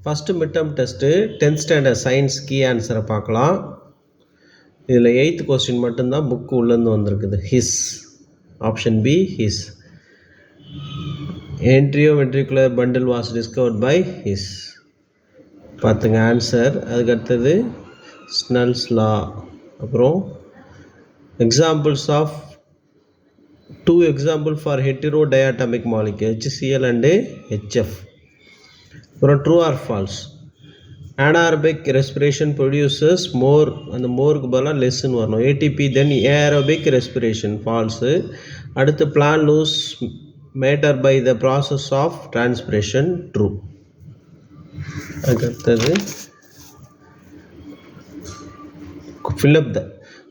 First mid term test 10th standard science key ஆன்சரை பார்க்கலாம். இதில் 8th கொஸ்டின் மட்டும்தான் புக்கு உள்ளேருந்து வந்திருக்குது. His, option B his. Enteroventricular bundle was discovered by his. பார்த்துங்க ஆன்சர். அதுக்கடுத்தது ஸ்னெல்ஸ் லா. அப்புறம் examples of 2 example for heterodiatomic molecule HCl and HF. அப்புறம் true or false. anaerobic respiration produces more, அந்த மோருக்கு பதிலாக லெஸ்ன்னு வரணும். ATP then aerobic respiration false. அடுத்து plant lose matter by the process of transpiration true. அடுத்தது fill up the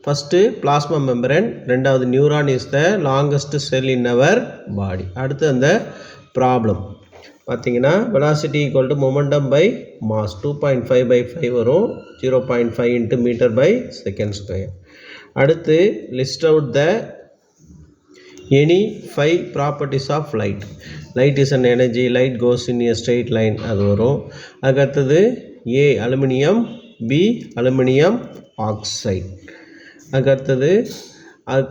first plasma membrane, ரெண்டாவது neuron is the longest cell in our body. அடுத்து அந்த problem பார்த்தீங்கன்னா velocity equal to momentum by mass 2.5/5 வரும். 0.5 × metre per second square. அடுத்து list out the any 5 properties of light. Light is an energy, light goes in a straight line, அது வரும். அதுக்கடுத்தது A aluminium, B aluminium oxide. அதுக்கடுத்தது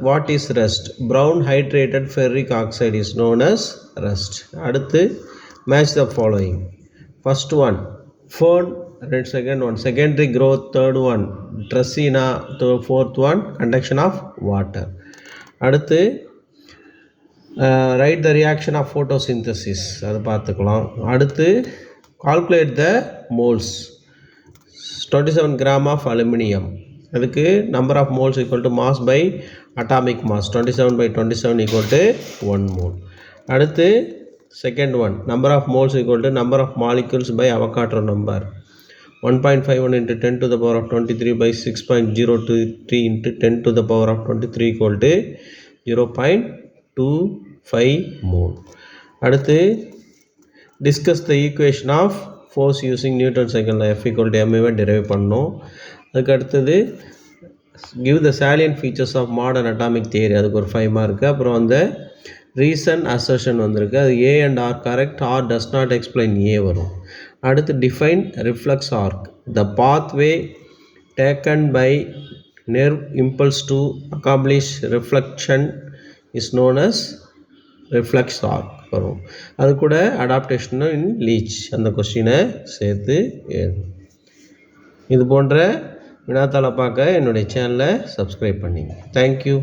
what is rust? Brown hydrated ferric oxide is known as rust. அடுத்து match the following. First one phone, second one secondary growth, third one ட்ரெஸ்ஸினா, fourth one conduction of water. அடுத்து write the reaction of photosynthesis, அது பார்த்துக்கலாம். அடுத்து calculate the moles. 27 gram of aluminium, அதுக்கு number of moles equal to mass by atomic mass 27/27 equal to 1 mole. அடுத்து second one number of moles equal to number of molecules by Avogadro number 1.51 × 10⁻23/6.023 × 10⁻23 equal to 0.25 mole. அடுத்து discuss the equation of force using Newton second F = ma derive பண்ணோம். அதுக்கு அடுத்தது give the salient features of modern atomic theory, அதுக்கு ஒரு 5 mark. அப்புறம் அந்த reason assertion வந்திருக்கு, அது A and R correct, R does not explain A வரும். அடுத்து define reflex arc. The pathway taken by nerve impulse to accomplish reflection is known as reflex arc வரும். அது கூட அடாப்டேஷன் இன் லீச் அந்த கொஸ்டினை சேர்த்து எழுதும். இது போன்ற வினாத்தாளை பார்க்க என்னுடைய சேனலை சப்ஸ்கிரைப் பண்ணிங்க. தேங்க்யூ.